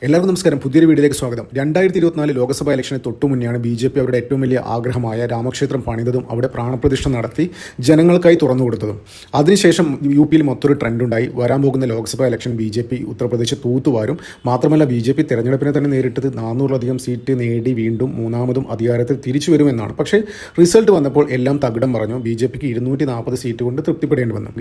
എല്ലാവർക്കും നമസ്കാരം. പുതിയൊരു വീഡിയോയിലേക്ക് സ്വാഗതം. 2024 ലോക്സഭാ ഇലക്ഷന് തൊട്ടു മുന്നെയാണ് BJP അവരുടെ ഏറ്റവും വലിയ ആഗ്രഹമായ രാമക്ഷേത്രം പണിതതും അവിടെ പ്രാണപ്രതിഷ്ഠ നടത്തി ജനങ്ങൾക്കായി തുറന്നു കൊടുത്തതും. അതിനുശേഷം UP-യിൽ മൊത്തം ട്രെൻഡ് ഉണ്ടായി. വരാൻ പോകുന്ന ലോക്സഭാ ഇലക്ഷൻ BJP ഉത്തർപ്രദേശ് തൂത്തുവാരും. മാത്രമല്ല BJP തെരഞ്ഞെടുപ്പിനെ തന്നെ നേരിട്ടത് 400-ലധികം സീറ്റ് നേടി വീണ്ടും മൂന്നാമതും അധികാരത്തിൽ തിരിച്ചു വരുമെന്നാണ്. പക്ഷേ റിസൾട്ട് വന്നപ്പോൾ എല്ലാം തകിടം പറഞ്ഞു. BJPക്ക് 240 സീറ്റ് കൊണ്ട് തൃപ്തിപ്പെടേണ്ടി വന്നു.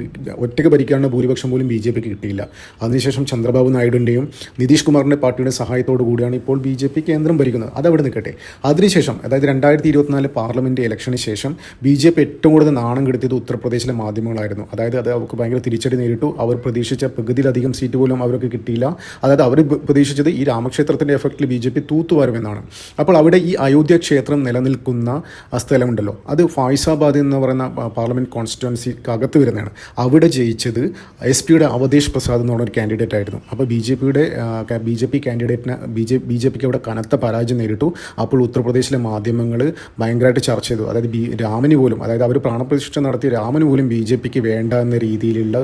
ഒറ്റയ്ക്ക് ഭരിക്കാനുള്ള ഭൂരിപക്ഷം പോലും BJPക്ക് കിട്ടിയില്ല. അതിനുശേഷം ചന്ദ്രബാബു നായിഡുവിൻ്റെയും നിതീഷ് കുമാറിൻ്റെ പാർട്ടിയുടെ സഹായത്തോടു കൂടിയാണ് ഇപ്പോൾ BJP കേന്ദ്രം ഭരിക്കുന്നത്. അതവിടെ നിൽക്കട്ടെ. അതിനുശേഷം അതായത് 2024 പാർലമെൻറ്റ് ഇലക്ഷന് ശേഷം BJP ഏറ്റവും കൂടുതൽ നാണം കെടുത്തിയത് ഉത്തർപ്രദേശിലെ മാധ്യമങ്ങളായിരുന്നു. അതായത് അത് അവർക്ക് ഭയങ്കര തിരിച്ചടി നേരിട്ടു. അവർ പ്രതീക്ഷിച്ച പകുതിയിലധികം സീറ്റ് പോലും അവർക്ക് കിട്ടിയില്ല. അതായത് അവർ പ്രതീക്ഷിച്ചത് ഈ രാമക്ഷേത്രത്തിൻ്റെ എഫക്റ്റിൽ BJP തൂത്തുവാരുമെന്നാണ്. അപ്പോൾ അവിടെ ഈ അയോധ്യ ക്ഷേത്രം നിലനിൽക്കുന്ന സ്ഥലമുണ്ടല്ലോ, അത് ഫൈസാബാദ് എന്ന് പറയുന്ന പാർലമെൻറ്റ് കോൺസ്റ്റിറ്റ്യുവൻസിക്ക് അകത്ത് വരുന്നതാണ്. അവിടെ ജയിച്ചത് SP-യുടെ അവധേഷ് പ്രസാദ് എന്ന് പറഞ്ഞൊരു കാൻഡിഡേറ്റ് ആയിരുന്നു. അപ്പോൾ BJP കാൻഡിഡേറ്റിന് BJPക്ക് അവിടെ കനത്ത പരാജയം നേരിട്ടു. അപ്പോൾ ഉത്തർപ്രദേശിലെ മാധ്യമങ്ങൾ ഭയങ്കരമായിട്ട് ചർച്ച ചെയ്തു. അതായത് രാമന് പോലും, അതായത് അവർ പ്രാണപ്രതിഷ്ഠ നടത്തിയ രാമന് പോലും BJPക്ക് വേണ്ട എന്ന രീതിയിലുള്ള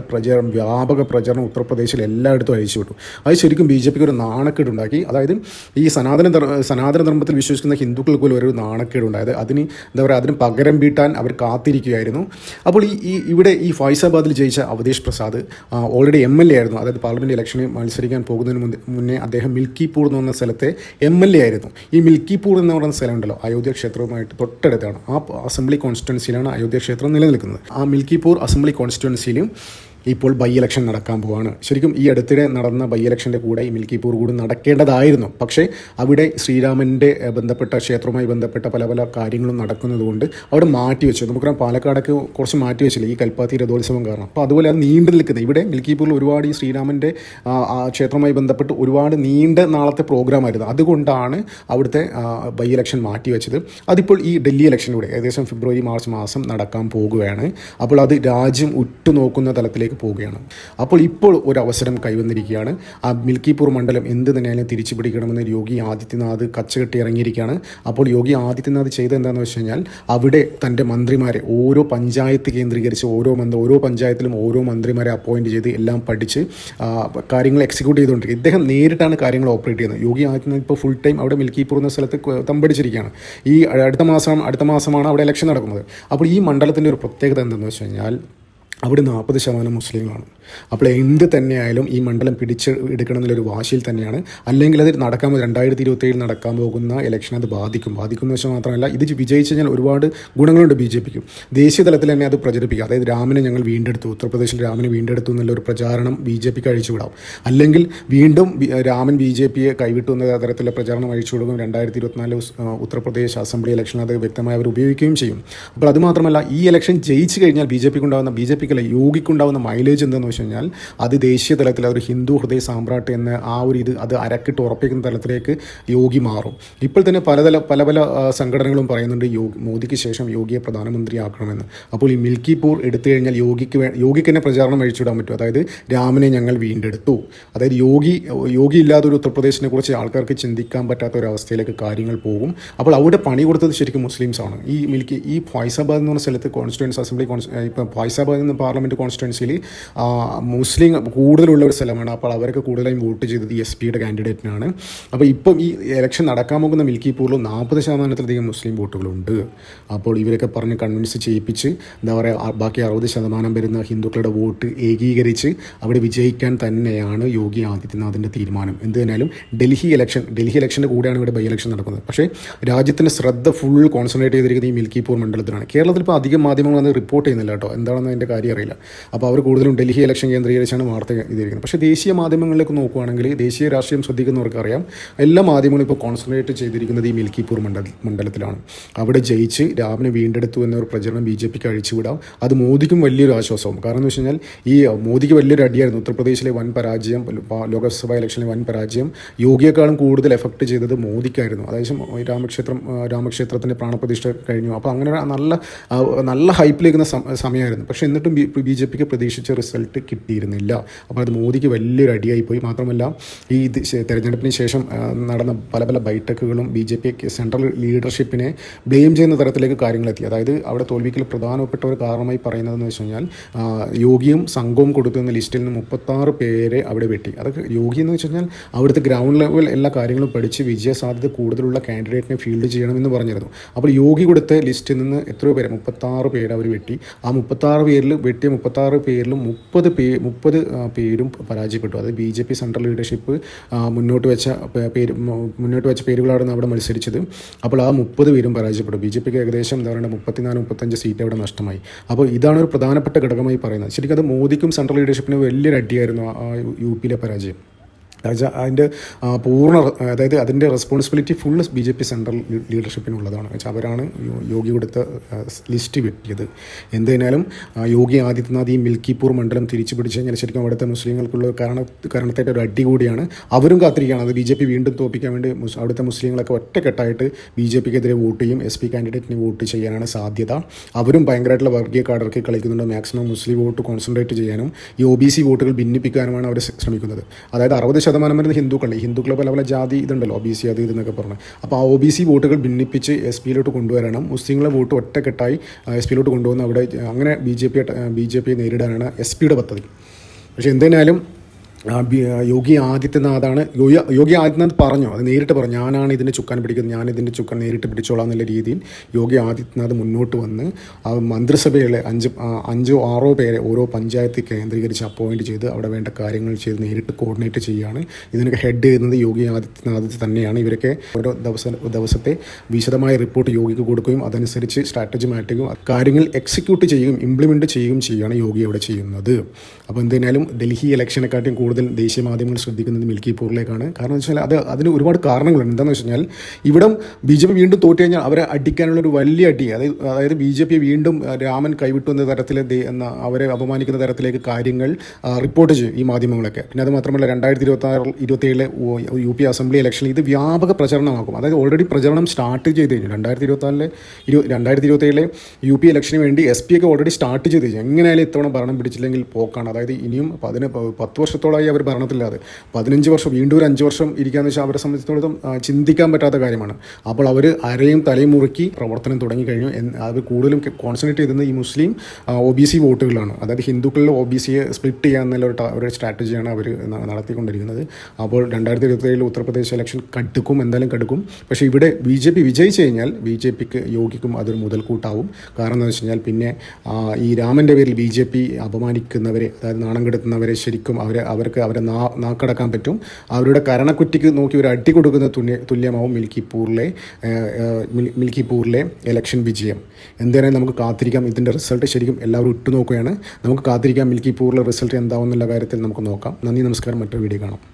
വ്യാപക പ്രചരണം ഉത്തർപ്രദേശിൽ എല്ലായിടത്തും അയച്ചുവിട്ടു. അത് ശരിക്കും BJPക്ക് ഒരു നാണക്കേടുണ്ടാക്കി. അതായത് ഈ സനാതന ധർമ്മത്തിൽ വിശ്വസിക്കുന്ന ഹിന്ദുക്കൾക്ക് പോലും ഒരു നാണക്കേടുണ്ടായത്. അതിന് എന്താ പറയുക, അതിന് പകരം വീട്ടാൻ അവർ കാത്തിരിക്കുകയായിരുന്നു. അപ്പോൾ ഇവിടെ ഈ ഫൈസാബാദിൽ ജയിച്ച അവധേഷ് പ്രസാദ് ഓൾറെഡി MLA ആയിരുന്നു. അതായത് പാർലമെൻറ്റ് ഇലക്ഷനിൽ മത്സരിക്കാൻ പോകുന്നതിന് മുന്നേ അദ്ദേഹം മിൽക്കിപൂർ എന്ന് പറഞ്ഞ സ്ഥലത്തെ MLA ആയിരുന്നു. ഈ മിൽക്കിപൂർ എന്ന് പറയുന്ന സ്ഥലമുണ്ടല്ലോ, അയോധ്യ ക്ഷേത്രവുമായിട്ട് തൊട്ടടുത്താണ്. ആ അസംബ്ലി കോൺസ്റ്റിറ്റ്യുവൻസിയിലാണ് അയോധ്യ ക്ഷേത്രം നിലനിൽക്കുന്നത്. ആ മിൽക്കിപൂർ അസംബ്ലി കോൺസ്റ്റിറ്റ്യുവൻസിയിലും ഇപ്പോൾ ബൈ ഇലക്ഷൻ നടക്കാൻ പോവാണ്. ശരിക്കും ഈ അടുത്തിടെ നടന്ന ബൈ ഇലക്ഷൻ്റെ കൂടെ ഈ മിൽക്കിപൂർ കൂടി നടക്കേണ്ടതായിരുന്നു. പക്ഷേ അവിടെ ശ്രീരാമൻ്റെ ബന്ധപ്പെട്ട ക്ഷേത്രവുമായി ബന്ധപ്പെട്ട പല പല കാര്യങ്ങളും നടക്കുന്നതുകൊണ്ട് അവിടെ മാറ്റിവെച്ചു. നമുക്കറിയാം പാലക്കാടൊക്കെ കുറച്ച് മാറ്റിവെച്ചില്ല ഈ കൽപ്പാത്തി രഥോത്സവം കാരണം. അപ്പോൾ അതുപോലെ അത് നീണ്ടു നിൽക്കുന്നത് ഇവിടെ മിൽക്കിപൂരിൽ ഒരുപാട് ഈ ശ്രീരാമൻ്റെ ക്ഷേത്രവുമായി ബന്ധപ്പെട്ട് ഒരുപാട് നീണ്ട നാളത്തെ പ്രോഗ്രാമായിരുന്നു. അതുകൊണ്ടാണ് അവിടുത്തെ ബൈ ഇലക്ഷൻ മാറ്റിവെച്ചത്. അതിപ്പോൾ ഈ ഡൽഹി ഇലക്ഷനിലൂടെ ഏകദേശം ഫെബ്രുവരി മാർച്ച് മാസം നടക്കാൻ പോകുകയാണ്. അപ്പോൾ അത് രാജ്യം ഉറ്റുനോക്കുന്ന തലത്തിലേക്ക് പോവുകയാണ്. അപ്പോൾ ഇപ്പോൾ ഒരു അവസരം കൈവന്നിരിക്കുകയാണ്. ആ മിൽക്കിപൂർ മണ്ഡലം എന്ത് തന്നെയായാലും തിരിച്ചു പിടിക്കണമെന്ന് യോഗി ആദിത്യനാഥ് കച്ചകെട്ടി ഇറങ്ങിയിരിക്കുകയാണ്. അപ്പോൾ യോഗി ആദിത്യനാഥ് ചെയ്തത് എന്താണെന്ന് വെച്ച് കഴിഞ്ഞാൽ അവിടെ തൻ്റെ മന്ത്രിമാരെ ഓരോ പഞ്ചായത്ത് കേന്ദ്രീകരിച്ച് ഓരോ പഞ്ചായത്തിലും ഓരോ മന്ത്രിമാരെ അപ്പോയിൻറ്റ് ചെയ്ത് എല്ലാം പഠിച്ച് കാര്യങ്ങൾ എക്സിക്യൂട്ട് ചെയ്തുകൊണ്ടിരിക്കുക. ഇദ്ദേഹം നേരിട്ടാണ് കാര്യങ്ങൾ ഓപ്പറേറ്റ് ചെയ്യുന്നത്. യോഗി ആദിത്യനാഥ് ഇപ്പോൾ ഫുൾ ടൈം അവിടെ മിൽക്കിപൂർ എന്ന സ്ഥലത്ത് തമ്പടിച്ചിരിക്കുകയാണ്. ഈ അടുത്ത മാസമാണ് അവിടെ ഇലക്ഷൻ നടക്കുന്നത്. അപ്പോൾ ഈ മണ്ഡലത്തിൻ്റെ ഒരു പ്രത്യേകത എന്താണെന്ന് വെച്ച് കഴിഞ്ഞാൽ അവിടെ 40% മുസ്ലിങ്ങളാണ്. അപ്പോൾ എന്ത് തന്നെയായാലും ഈ മണ്ഡലം പിടിച്ചെടുക്കണം എന്നുള്ളൊരു വാശിയിൽ തന്നെയാണ്. അല്ലെങ്കിൽ അത് 2027 നടക്കാൻ പോകുന്ന ഇലക്ഷൻ അത് ബാധിക്കുമെന്ന് വെച്ചാൽ മാത്രമല്ല, ഇത് വിജയിച്ചു കഴിഞ്ഞാൽ ഒരുപാട് ഗുണങ്ങളുണ്ട് BJPക്ക്. ദേശീയ തലത്തിൽ തന്നെ അത് പ്രചരിപ്പിക്കുക. അതായത് രാമനെ ഞങ്ങൾ വീണ്ടെടുത്തു, ഉത്തർപ്രദേശിൽ രാമനെ വീണ്ടെടുത്തു എന്നുള്ളൊരു പ്രചാരണം BJPക്ക് അഴിച്ചുവിടാം. അല്ലെങ്കിൽ വീണ്ടും രാമൻ BJPയെ കൈവിട്ടു എന്ന തരത്തിലുള്ള പ്രചാരണം അഴിച്ചുവിടുകയും 2024 ഉത്തർപ്രദേശ് അസംബ്ലി ഇലക്ഷൻ അത് വ്യക്തമായി അവർ ഉപയോഗിക്കുകയും ചെയ്യും. അപ്പോൾ അതുമാത്രമല്ല, ഈ ഇലക്ഷൻ ജയിച്ചു കഴിഞ്ഞാൽ BJPക്കുണ്ടാകുന്ന യോഗിക്കുണ്ടാകുന്ന മൈലേജ് എന്താണെന്ന് വെച്ച് കഴിഞ്ഞാൽ അത് ദേശീയ തലത്തിൽ ഒരു ഹിന്ദു ഹൃദയ സാമ്രാട്ട് എന്ന ആ ഒരു അത് അരക്കിട്ട് ഉറപ്പിക്കുന്ന തലത്തിലേക്ക് യോഗി മാറും. ഇപ്പോൾ തന്നെ പല സംഘടനകളും പറയുന്നുണ്ട് മോദിക്ക് ശേഷം യോഗിയെ പ്രധാനമന്ത്രിയാക്കണമെന്ന്. അപ്പോൾ ഈ മിൽക്കിപൂർ എടുത്തു കഴിഞ്ഞാൽ യോഗിക്ക് തന്നെ പ്രചാരണം അഴിച്ചുവിടാൻ പറ്റും. അതായത് രാമനെ ഞങ്ങൾ വീണ്ടെടുത്തു. അതായത് യോഗി ഇല്ലാതെ ഒരു ഉത്തർപ്രദേശിനെ കുറിച്ച് ആൾക്കാർക്ക് ചിന്തിക്കാൻ പറ്റാത്ത ഒരു അവസ്ഥയിലേക്ക് കാര്യങ്ങൾ പോകും. അപ്പോൾ അവിടെ പണി കൊടുത്തത് ശരിക്കും മുസ്ലിംസാണ്. ഈ ഫൈസാബാദ് എന്ന് പറഞ്ഞ സ്ഥലത്ത് കോൺസ്റ്റിറ്റ്യുവൻസി അസംബ്ലി ഇപ്പം ഫൈസാബാദ് എന്ന പാർലമെൻറ്റ് കോൺസ്റ്റിറ്റ്യുവൻസിയിൽ മുസ്ലിം കൂടുതലുള്ള ഒരു സ്ഥലമാണ്. അപ്പോൾ അവർക്ക് കൂടുതലായും വോട്ട് ചെയ്തത് SP-യുടെ കാൻഡിഡേറ്റിനാണ്. അപ്പോൾ ഇപ്പം ഈ ഇലക്ഷൻ നടക്കാൻ പോകുന്ന മിൽക്കിപൂരിൽ 40%-ലധികം മുസ്ലിം വോട്ടുകളുണ്ട്. അപ്പോൾ ഇവരൊക്കെ പറഞ്ഞ് കൺവിൻസ് ചെയ്യിപ്പിച്ച് എന്താ പറയുക, ബാക്കി 60% വരുന്ന ഹിന്ദുക്കളുടെ വോട്ട് ഏകീകരിച്ച് അവിടെ വിജയിക്കാൻ തന്നെയാണ് യോഗി ആദിത്യനാഥിൻ്റെ തീരുമാനം. എന്ത് തന്നെയാലും ഡൽഹി ഇലക്ഷൻ്റെ കൂടെയാണ് ഇവിടെ ബൈ ഇലക്ഷൻ നടക്കുന്നത്. പക്ഷേ രാജ്യത്തിൻ്റെ ശ്രദ്ധ ഫുൾ കോൺസെൻട്രേറ്റ് ചെയ്തിരിക്കുന്നത് ഈ മിൽക്കിപൂർ മണ്ഡലത്തിലാണ്. കേരളത്തിൽ ഇപ്പോൾ അധികം മാധ്യമങ്ങൾ അത് റിപ്പോർട്ട് ചെയ്യുന്നില്ല കേട്ടോ, എന്താണെന്ന് അതിൻ്റെ കാര്യം അറിയില്ല. അപ്പോൾ അവർ കൂടുതലും ഡൽഹി ഇലക്ഷൻ കേന്ദ്രീകരിച്ചാണ് വാർത്ത ചെയ്തിരിക്കുന്നത്. പക്ഷേ ദേശീയ മാധ്യമങ്ങളിലേക്ക് നോക്കുകയാണെങ്കിൽ, ദേശീയ രാഷ്ട്രീയം ശ്രദ്ധിക്കുന്നവർക്കറിയാം, എല്ലാ മാധ്യമങ്ങളും ഇപ്പോൾ കോൺസെൻട്രേറ്റ് ചെയ്തിരിക്കുന്നത് ഈ മിൽക്കിപൂർ മണ്ഡലത്തിലാണ്. അവിടെ ജയിച്ച് രാമനെ വീണ്ടെടുത്തു എന്നൊരു പ്രചരണം BJPക്ക് അഴിച്ചുവിടാം. അത് മോദിക്കും വലിയൊരു ആശ്വാസവും. കാരണം എന്ന് വെച്ച് കഴിഞ്ഞാൽ ഈ മോദിക്ക് വലിയൊരു അടിയായിരുന്നു ഉത്തർപ്രദേശിലെ വൻ പരാജയം, ലോക്സഭാ ഇലക്ഷനിലെ വൻ പരാജയം. യോഗിയേക്കാളും കൂടുതൽ എഫക്റ്റ് ചെയ്തത് മോദിക്കായിരുന്നു. അതായത് രാമക്ഷേത്രത്തിൻ്റെ പ്രാണപ്രതിഷ്ഠ കഴിഞ്ഞു. അപ്പോൾ അങ്ങനെ നല്ല ഹൈപ്പിലേക്കുന്ന സമയമായിരുന്നു. പക്ഷേ എന്നിട്ടും BJPക്ക് പ്രതീക്ഷിച്ച റിസൾട്ട് കിട്ടിയിരുന്നില്ല. അപ്പോൾ അത് മോദിക്ക് വലിയൊരു അടിയായിപ്പോയി. മാത്രമല്ല ഈ തെരഞ്ഞെടുപ്പിന് ശേഷം നടന്ന പല പല ബൈഠക്കുകളും BJP സെൻട്രൽ ലീഡർഷിപ്പിനെ ബ്ലെയിം ചെയ്യുന്ന തരത്തിലേക്ക് കാര്യങ്ങളെത്തി. അതായത് അവിടെ തോൽവിക്ക് പ്രധാനപ്പെട്ട ഒരു കാരണമായി പറയുന്നതെന്ന് വെച്ച് കഴിഞ്ഞാൽ യോഗിയും സംഘവും കൊടുക്കുന്ന ലിസ്റ്റിൽ നിന്ന് 36 പേരെ അവിടെ വെട്ടി. അതൊക്കെ യോഗി എന്ന് വെച്ച് കഴിഞ്ഞാൽ അവിടുത്തെ ഗ്രൗണ്ട് ലെവൽ എല്ലാ കാര്യങ്ങളും പഠിച്ച് വിജയസാധ്യത കൂടുതലുള്ള കാൻഡിഡേറ്റിനെ ഫീൽഡ് ചെയ്യണമെന്ന് പറഞ്ഞിരുന്നു. അപ്പോൾ യോഗി കൊടുത്ത ലിസ്റ്റിൽ നിന്ന് എത്രയോ പേര് 36 പേര് അവർ വെട്ടി. ആ 36 പേരിൽ വെട്ടിയ 36 പേരിലും 30 പേരും പരാജയപ്പെട്ടു. അത് BJP സെൻട്രൽ ലീഡർഷിപ്പ് മുന്നോട്ട് വെച്ച പേരുകളാണ് അവിടെ മത്സരിച്ചത്. അപ്പോൾ ആ 30 പേരും പരാജയപ്പെട്ടു. BJPക്ക് ഏകദേശം എന്താ പറയുക 34-35 സീറ്റ് അവിടെ നഷ്ടമായി. അപ്പോൾ ഇതാണ് ഒരു പ്രധാനപ്പെട്ട ഘടകമായി പറയുന്നത്. ശരിക്കും അത് മോദിക്കും സെൻട്രൽ ലീഡർഷിപ്പിന് വലിയൊരു അടിയായിരുന്നു ആ UP പരാജയം. അതിൻ്റെ അതായത് അതിൻ്റെ റെസ്പോൺസിബിലിറ്റി ഫുൾ BJP സെൻട്രൽ ലീഡർഷിപ്പിനുള്ളതാണ്. അവരാണ് യോഗി കൊടുത്ത ലിസ്റ്റ് വെട്ടിയത്. എന്തായാലും യോഗി ആദിത്യനാഥ് ഈ മിൽക്കിപൂർ മണ്ഡലം തിരിച്ചു പിടിച്ച് കഴിഞ്ഞാൽ ശരിക്കും അവിടുത്തെ മുസ്ലിങ്ങൾക്കുള്ള കാരണത്തായിട്ട് ഒരു അടി കൂടിയാണ്. അവരും കാത്തിരിക്കുകയാണ് അത് BJP വീണ്ടും തോൽപ്പിക്കാൻ വേണ്ടി. അവിടുത്തെ മുസ്ലിങ്ങളൊക്കെ ഒറ്റക്കെട്ടായിട്ട് BJPക്കെതിരെ വോട്ട് ചെയ്യും. SP കാൻഡിഡേറ്റിന് വോട്ട് ചെയ്യാനാണ് സാധ്യത. അവരും ഭയങ്കരമായിട്ടുള്ള വർഗീയ കാർഡർക്ക് കളിക്കുന്നുണ്ട്. മാക്സിമം മുസ്ലിം വോട്ട് കോൺസെൻട്രേറ്റ് ചെയ്യാനും ഈ OBC വോട്ടുകൾ ഭിന്നിപ്പിക്കാനുമാണ് അവർ ശ്രമിക്കുന്നത്. അതായത് 60% വരുന്ന ഹിന്ദുക്കളെ പല പല ജാതി ഇതുണ്ടല്ലോ, OBC അത് ഇതെന്നൊക്കെ പറഞ്ഞു. അപ്പോൾ ആ OBC വോട്ടുകൾ ഭിന്നിപ്പിച്ച് SP-യിലോട്ട് കൊണ്ടുവരണം. മുസ്ലിങ്ങളെ വോട്ട് ഒറ്റക്കെട്ടായി SP-യിലോട്ട് കൊണ്ടുവന്ന് അവിടെ അങ്ങനെ BJP നേരിടാനാണ് SP-യുടെ പദ്ധതി. പക്ഷേ എന്തായാലും യോഗി ആദിത്യനാഥ് പറഞ്ഞു, അത് നേരിട്ട് പറഞ്ഞു, ഞാനാണ് ഇതിൻ്റെ ചുക്കാൻ പിടിക്കുന്നത്, ഞാൻ ഇതിൻ്റെ ചുക്കാൻ നേരിട്ട് പിടിച്ചോളാം എന്നുള്ള രീതിയിൽ യോഗി ആദിത്യനാഥ് മുന്നോട്ട് വന്ന് ആ മന്ത്രിസഭയിലെ 5-6 പേരെ ഓരോ പഞ്ചായത്ത് കേന്ദ്രീകരിച്ച് അപ്പോയിൻറ്റ് ചെയ്ത് അവിടെ വേണ്ട കാര്യങ്ങൾ ചെയ്ത് നേരിട്ട് കോർഡിനേറ്റ് ചെയ്യുകയാണ്. ഇതിനൊക്കെ ഹെഡ് ചെയ്യുന്നത് യോഗി ആദിത്യനാഥ് തന്നെയാണ്. ഇവരൊക്കെ ഓരോ ദിവസത്തെ വിശദമായ റിപ്പോർട്ട് യോഗിക്ക് കൊടുക്കുകയും അതനുസരിച്ച് സ്ട്രാറ്റജി മാറ്റുകയും കാര്യങ്ങൾ എക്സിക്യൂട്ട് ചെയ്യുകയും ഇംപ്ലിമെൻറ്റ് ചെയ്യുകയും ചെയ്യുകയാണ് യോഗി അവിടെ ചെയ്യുന്നത്. അപ്പോൾ എന്തായാലും ഡൽഹി ഇലക്ഷനെക്കാട്ടും കൂടുതൽ ദേശീയ മാധ്യമങ്ങൾ ശ്രദ്ധിക്കുന്നത് മിൽക്കിപൂറിലേക്കാണ്. കാരണം എന്ന് വെച്ചാൽ അതിന് ഒരുപാട് കാരണങ്ങളുണ്ട്. എന്താണെന്ന് വെച്ച് കഴിഞ്ഞാൽ ഇവിടെ BJP വീണ്ടും തോറ്റു കഴിഞ്ഞാൽ അവരെ അടിക്കാനുള്ളൊരു വലിയ അടി, അതായത് BJP വീണ്ടും രാമൻ കൈവിട്ടു എന്ന തരത്തിൽ അവരെ അപമാനിക്കുന്ന തരത്തിലേക്ക് കാര്യങ്ങൾ റിപ്പോർട്ട് ചെയ്യും ഈ മാധ്യമങ്ങളൊക്കെ. പിന്നെ അത് മാത്രമല്ല 2026-27 UP അസംബ്ലി ഇലക്ഷനിൽ ഇത് വ്യാപക പ്രചരണമാക്കും. അതായത് ഓൾറെഡി പ്രചരണം സ്റ്റാർട്ട് ചെയ്ത് കഴിഞ്ഞു. 2027 UP ഇലക്ഷന് വേണ്ടി SP ഒക്കെ ഓൾറെഡി സ്റ്റാർട്ട് ചെയ്ത് കഴിഞ്ഞു. എങ്ങനെയായാലും ഇത്തവണ ഭരണം പിടിച്ചില്ലെങ്കിൽ പോക്കാണ്. അതായത് ഇനിയും 10 വർഷത്തോളമായി അവർ ഭരണത്തില്ലാതെ 15 വർഷം വീണ്ടും ഒരു 5 വർഷം ഇരിക്കാന്ന് വെച്ചാൽ അവരെ സംബന്ധിച്ചിടത്തോളം ചിന്തിക്കാൻ പറ്റാത്ത കാര്യമാണ്. അപ്പോൾ അവർ അരയും തലയും മുറുക്കി പ്രവർത്തനം തുടങ്ങിക്കഴിഞ്ഞു. അവർ കൂടുതലും കോൺസെൻട്രേറ്റ് ചെയ്തത് ഈ മുസ്ലിം OBC വോട്ടുകളാണ്. അതായത് ഹിന്ദുക്കളിൽ OBCയെ സ്പ്ലിറ്റ് ചെയ്യുക എന്നുള്ള ഒരു സ്ട്രാറ്റജിയാണ് അവർ നടത്തിക്കൊണ്ടിരിക്കുന്നത്. അപ്പോൾ 2027 ഉത്തർപ്രദേശ് ഇലക്ഷൻ എന്തായാലും കടുക്കും. പക്ഷേ ഇവിടെ BJP വിജയിച്ചു കഴിഞ്ഞാൽ BJPക്ക് യോഗിക്കും അതൊരു മുതൽക്കൂട്ടാവും. കാരണം എന്ന് വെച്ച് കഴിഞ്ഞാൽ പിന്നെ ഈ രാമൻ്റെ പേരിൽ BJP അപമാനിക്കുന്നവരെ, അതായത് നാണം കെടുത്തുന്നവരെ ശരിക്കും അവരെ നാക്കടക്കാൻ പറ്റും. അവരുടെ കരണക്കുറ്റിക്ക് നോക്കി ഒരു അടി കൊടുക്കുന്ന തുല്യമാവും മിൽക്കിപൂറിലെ ഇലക്ഷൻ വിജയം. എന്തായാലും നമുക്ക് കാത്തിരിക്കാം. ഇതിൻ്റെ റിസൾട്ട് ശരിക്കും എല്ലാവരും ഇട്ടുനോക്കുകയാണ്. നമുക്ക് കാത്തിരിക്കാം മിൽക്കിപൂറിലെ റിസൾട്ട് എന്താവുന്നുള്ള കാര്യത്തിൽ നമുക്ക് നോക്കാം. നന്ദി, നമസ്കാരം. മറ്റൊരു വീഡിയോ കാണാം.